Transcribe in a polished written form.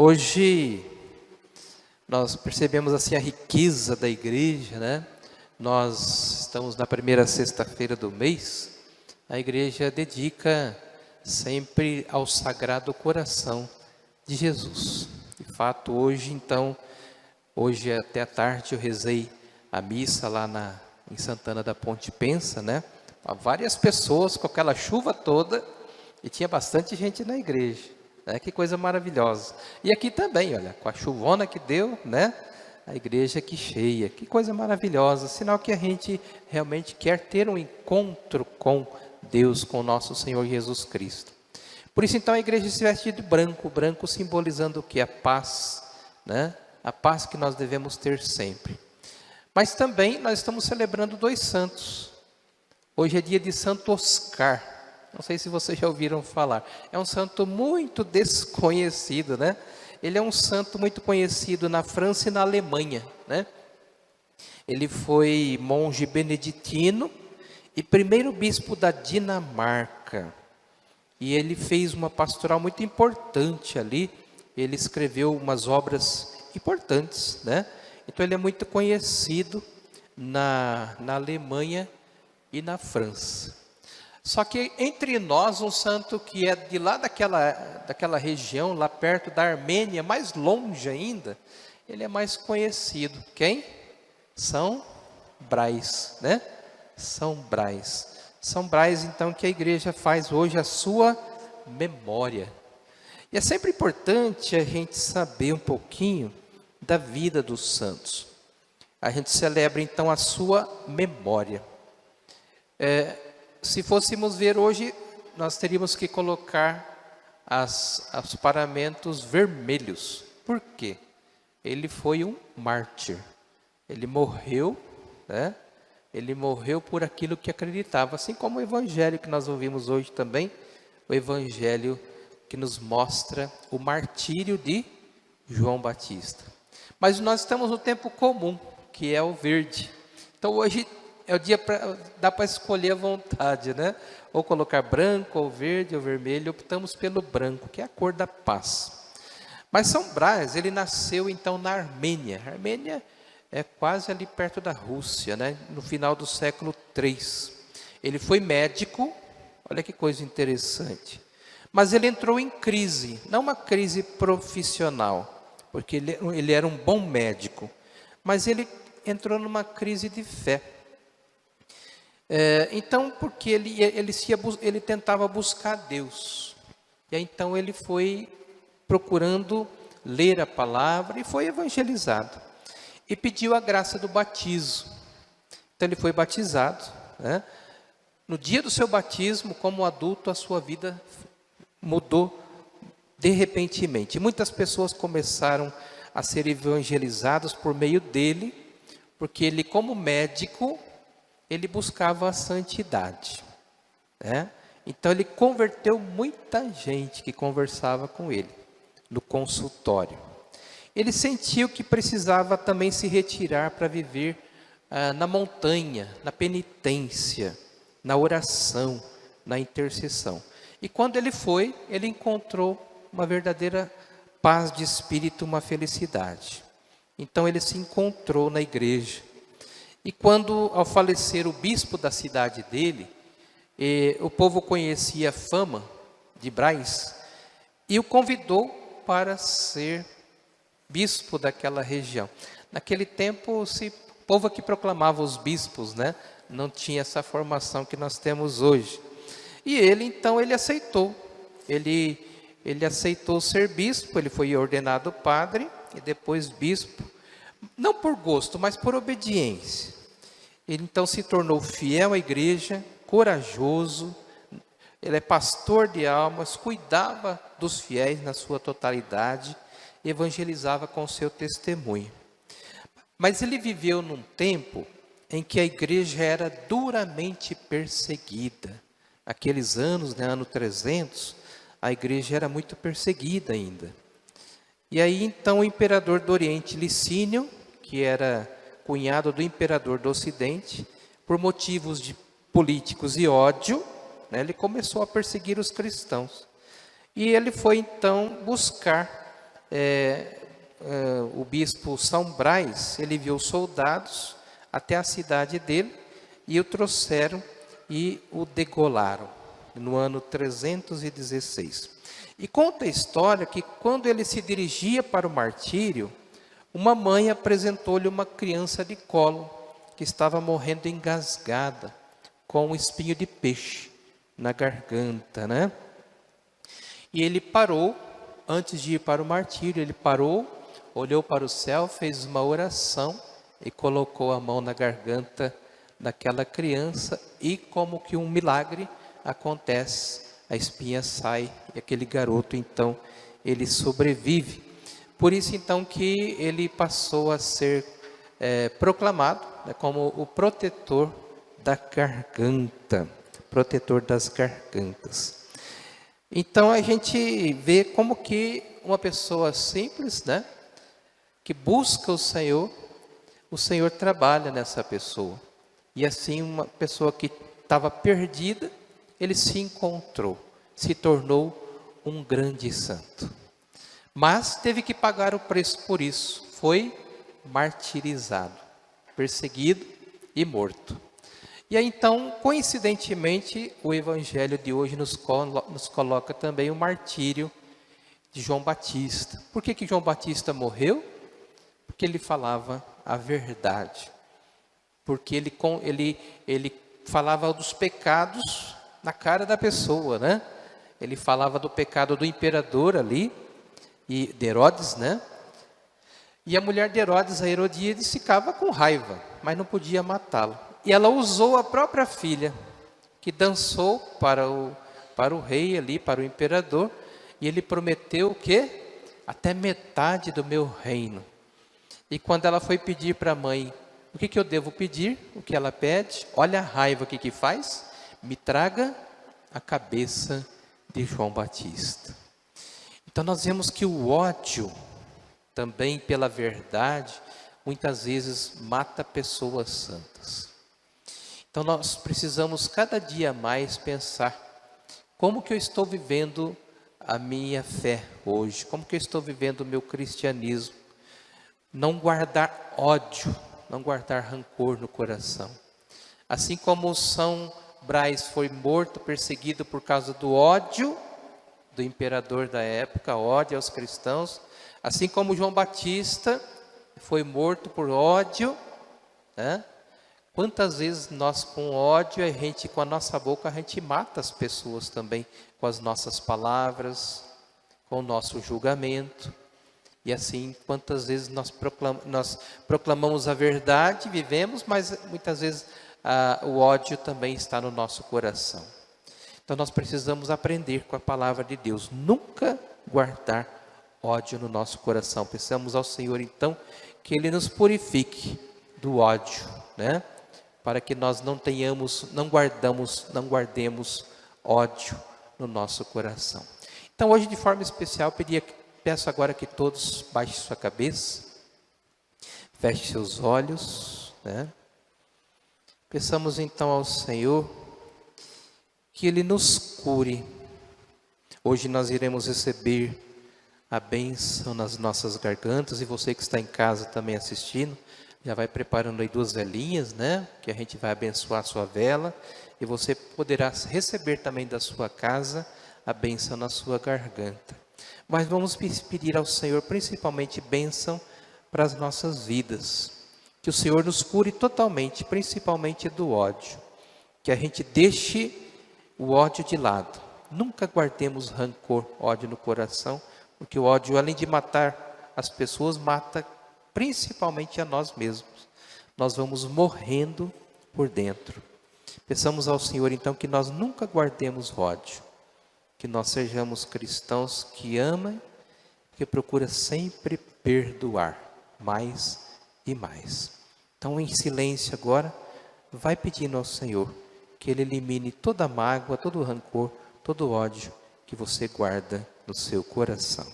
Hoje nós percebemos assim a riqueza da igreja, né? Nós estamos na primeira sexta-feira do mês. A igreja dedica sempre ao Sagrado Coração de Jesus. De fato, hoje até à tarde eu rezei a missa lá em Santana da Ponte Pensa, né? Há várias pessoas com aquela chuva toda e tinha bastante gente na igreja. Que coisa maravilhosa. E aqui também, olha, com a chuvona que deu, né? A igreja aqui cheia. Que coisa maravilhosa. Sinal que a gente realmente quer ter um encontro com Deus, com o nosso Senhor Jesus Cristo. Por isso, então, a igreja se veste de branco. Branco simbolizando o que? A paz, né? A paz que nós devemos ter sempre. Mas também nós estamos celebrando 2 santos. Hoje é dia de Santo Oscar. Não sei se vocês já ouviram falar. É um santo muito desconhecido, né? Ele é um santo muito conhecido na França e na Alemanha, né? Ele foi monge beneditino e primeiro bispo da Dinamarca. E ele fez uma pastoral muito importante ali. Ele escreveu umas obras importantes, né? Então ele é muito conhecido na Alemanha e na França. Só que entre nós, um santo que é de lá daquela região, lá perto da Armênia, mais longe ainda, ele é mais conhecido. Quem? São Brás, né? São Brás. São Brás, então, que a igreja faz hoje a sua memória. E é sempre importante a gente saber um pouquinho da vida dos santos. A gente celebra, então, a sua memória. Se fôssemos ver hoje, nós teríamos que colocar os paramentos vermelhos. Por quê? Ele foi um mártir. Ele morreu, né? Ele morreu por aquilo que acreditava. Assim como o evangelho que nós ouvimos hoje também, o evangelho que nos mostra o martírio de João Batista. Mas nós estamos no tempo comum, que é o verde. Então hoje é o dia dá para escolher à vontade, né? Ou colocar branco, ou verde, ou vermelho. Optamos pelo branco, que é a cor da paz. Mas São Brás, ele nasceu então na Armênia. A Armênia é quase ali perto da Rússia, né? No final do século III. Ele foi médico, olha que coisa interessante. Mas ele entrou em crise, não uma crise profissional, porque ele era um bom médico. Mas ele entrou numa crise de fé. Então, porque ele tentava buscar Deus. E aí, então ele foi procurando ler a palavra e foi evangelizado. E pediu a graça do batismo. Então ele foi batizado, né? No dia do seu batismo, como adulto, a sua vida mudou de repentinamente. Muitas pessoas começaram a ser evangelizadas por meio dele, porque ele, como médico, ele buscava a santidade, né? Então ele converteu muita gente que conversava com ele no consultório. Ele sentiu que precisava também se retirar para viver na montanha, na penitência, na oração, na intercessão. E quando ele foi, ele encontrou uma verdadeira paz de espírito, uma felicidade. Então ele se encontrou na igreja. E quando, ao falecer o bispo da cidade dele, o povo conhecia a fama de Brás e o convidou para ser bispo daquela região. Naquele tempo, o povo que proclamava os bispos, né? Não tinha essa formação que nós temos hoje. E ele, então, ele aceitou. Ele aceitou ser bispo, ele foi ordenado padre e depois bispo. Não por gosto, mas por obediência. Ele então se tornou fiel à igreja, corajoso. Ele é pastor de almas, cuidava dos fiéis na sua totalidade, evangelizava com seu testemunho. Mas ele viveu num tempo em que a igreja era duramente perseguida. Aqueles anos, né, ano 300, a igreja era muito perseguida ainda. E aí então o imperador do Oriente, Licínio, que era cunhado do imperador do Ocidente, por motivos de políticos e ódio, né, ele começou a perseguir os cristãos. E ele foi então buscar o bispo São Brás, ele enviou soldados até a cidade dele e o trouxeram e o degolaram no ano 316. E conta a história que quando ele se dirigia para o martírio, uma mãe apresentou-lhe uma criança de colo que estava morrendo engasgada com um espinho de peixe na garganta, né? E ele parou, antes de ir para o martírio, ele parou, olhou para o céu, fez uma oração e colocou a mão na garganta daquela criança e como que um milagre acontece, a espinha sai e aquele garoto então ele sobrevive. Por isso então que ele passou a ser proclamado, né, como o protetor da garganta, protetor das gargantas. Então a gente vê como que uma pessoa simples, né, que busca o Senhor trabalha nessa pessoa. E assim uma pessoa que estava perdida, ele se encontrou, se tornou um grande santo. Mas teve que pagar o preço por isso, foi martirizado, perseguido e morto. E aí então, coincidentemente, o evangelho de hoje nos coloca também o martírio de João Batista. Por que João Batista morreu? Porque ele falava a verdade. Porque ele falava dos pecados na cara da pessoa, né? Ele falava do pecado do imperador ali, e de Herodes, né? E a mulher de Herodes, a Herodíades, ficava com raiva, mas não podia matá-lo. E ela usou a própria filha, que dançou para o rei ali, para o imperador, e ele prometeu o quê? Até metade do meu reino. E quando ela foi pedir para a mãe, o que eu devo pedir? O que ela pede? Olha a raiva que faz. Me traga a cabeça de João Batista. Então nós vemos que o ódio, também pela verdade, muitas vezes mata pessoas santas. Então nós precisamos cada dia mais pensar, como que eu estou vivendo a minha fé hoje? Como que eu estou vivendo o meu cristianismo? Não guardar ódio, não guardar rancor no coração. Assim como São Brás foi morto, perseguido por causa do ódio do imperador da época, ódio aos cristãos, assim como João Batista foi morto por ódio, né? Quantas vezes nós com ódio, com a nossa boca, a gente mata as pessoas também, com as nossas palavras, com o nosso julgamento. E assim, quantas vezes nós proclamamos a verdade, vivemos, mas muitas vezes o ódio também está no nosso coração. Então nós precisamos aprender com a palavra de Deus, nunca guardar ódio no nosso coração. Peçamos ao Senhor então que Ele nos purifique do ódio, né? Para que nós não guardemos ódio no nosso coração. Então hoje de forma especial peço agora que todos baixem sua cabeça, feche seus olhos, né? Peçamos então ao Senhor que Ele nos cure. Hoje nós iremos receber a bênção nas nossas gargantas, e você que está em casa também assistindo, já vai preparando aí 2 velinhas, né? Que a gente vai abençoar a sua vela, e você poderá receber também da sua casa a bênção na sua garganta. Mas vamos pedir ao Senhor principalmente bênção para as nossas vidas. Que o Senhor nos cure totalmente, principalmente do ódio. Que a gente deixe o ódio de lado. Nunca guardemos rancor, ódio no coração, porque o ódio, além de matar as pessoas, mata principalmente a nós mesmos. Nós vamos morrendo por dentro. Peçamos ao Senhor então que nós nunca guardemos ódio. Que nós sejamos cristãos que amam, que procuram sempre perdoar mais e mais. Então, em silêncio agora, vai pedindo ao Senhor que Ele elimine toda mágoa, todo rancor, todo ódio que você guarda no seu coração.